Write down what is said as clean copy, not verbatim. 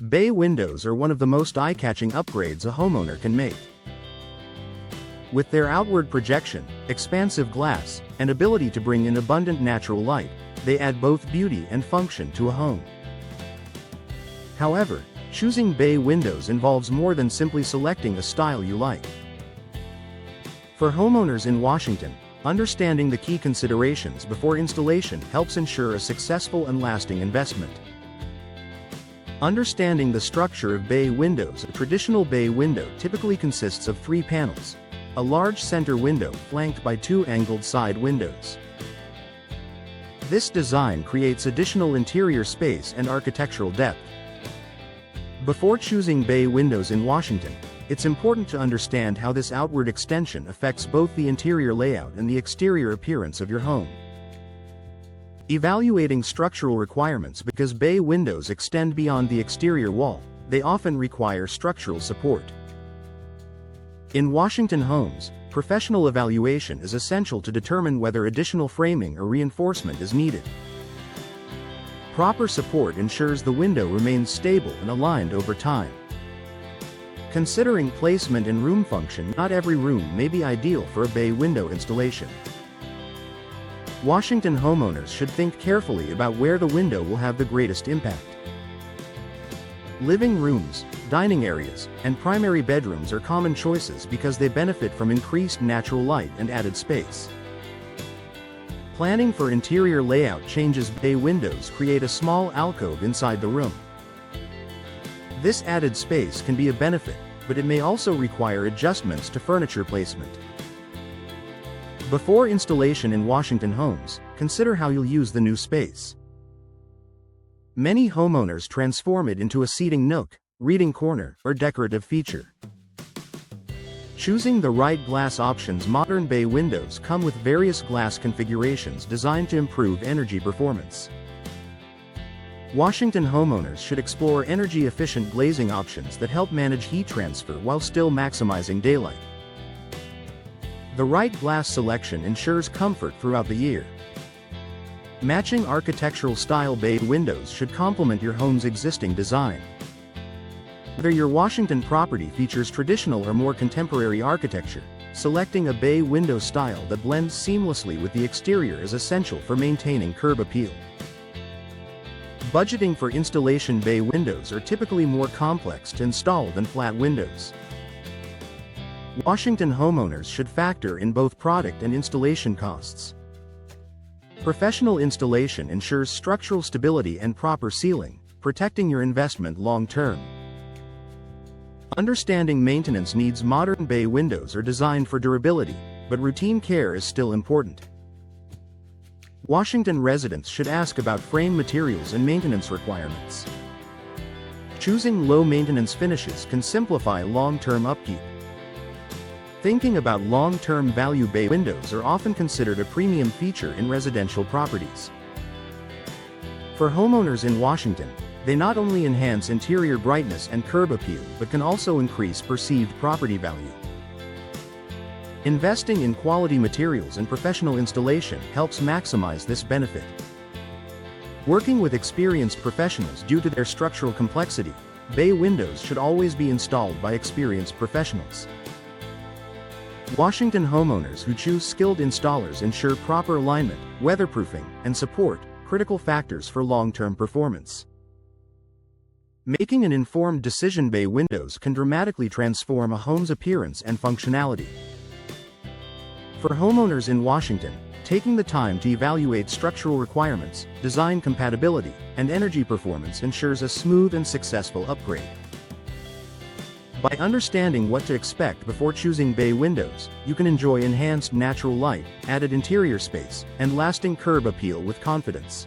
Bay windows are one of the most eye-catching upgrades a homeowner can make. With their outward projection, expansive glass, and ability to bring in abundant natural light, they add both beauty and function to a home. However, choosing bay windows involves more than simply selecting a style you like. For homeowners in Washington, understanding the key considerations before installation helps ensure a successful and lasting investment. Understanding the structure of bay windows. A traditional bay window typically consists of 3 panels, a large center window flanked by 2 angled side windows. This design creates additional interior space and architectural depth. Before choosing bay windows in Washington, it's important to understand how this outward extension affects both the interior layout and the exterior appearance of your home. Evaluating structural requirements. Because bay windows extend beyond the exterior wall, they often require structural support. In Washington homes, professional evaluation is essential to determine whether additional framing or reinforcement is needed. Proper support ensures the window remains stable and aligned over time. Considering placement and room function. Not every room may be ideal for a bay window installation. Washington homeowners should think carefully about where the window will have the greatest impact. Living rooms, dining areas, and primary bedrooms are common choices because they benefit from increased natural light and added space. Planning for interior layout changes. Bay windows create a small alcove inside the room. This added space can be a benefit, but it may also require adjustments to furniture placement. Before installation in Washington homes, consider how you'll use the new space. Many homeowners transform it into a seating nook, reading corner, or decorative feature. Choosing the right glass options. Modern bay windows come with various glass configurations designed to improve energy performance. Washington homeowners should explore energy-efficient glazing options that help manage heat transfer while still maximizing daylight. The right glass selection ensures comfort throughout the year. Matching architectural style. Bay windows should complement your home's existing design. Whether your Washington property features traditional or more contemporary architecture, selecting a bay window style that blends seamlessly with the exterior is essential for maintaining curb appeal. Budgeting for installation. Bay windows are typically more complex to install than flat windows. Washington homeowners should factor in both product and installation costs. Professional installation ensures structural stability and proper sealing, protecting your investment long-term. Understanding maintenance needs. Modern bay windows are designed for durability, but routine care is still important. Washington residents should ask about frame materials and maintenance requirements. Choosing low-maintenance finishes can simplify long-term upkeep. Thinking about long-term value. Bay windows are often considered a premium feature in residential properties. For homeowners in Washington, they not only enhance interior brightness and curb appeal but can also increase perceived property value. Investing in quality materials and professional installation helps maximize this benefit. Working with experienced professionals. Due to their structural complexity, bay windows should always be installed by experienced professionals. Washington homeowners who choose skilled installers ensure proper alignment, weatherproofing, and support, critical factors for long-term performance. Making an informed decision. Bay windows can dramatically transform a home's appearance and functionality. For homeowners in Washington, taking the time to evaluate structural requirements, design compatibility, and energy performance ensures a smooth and successful upgrade. By understanding what to expect before choosing bay windows, you can enjoy enhanced natural light, added interior space, and lasting curb appeal with confidence.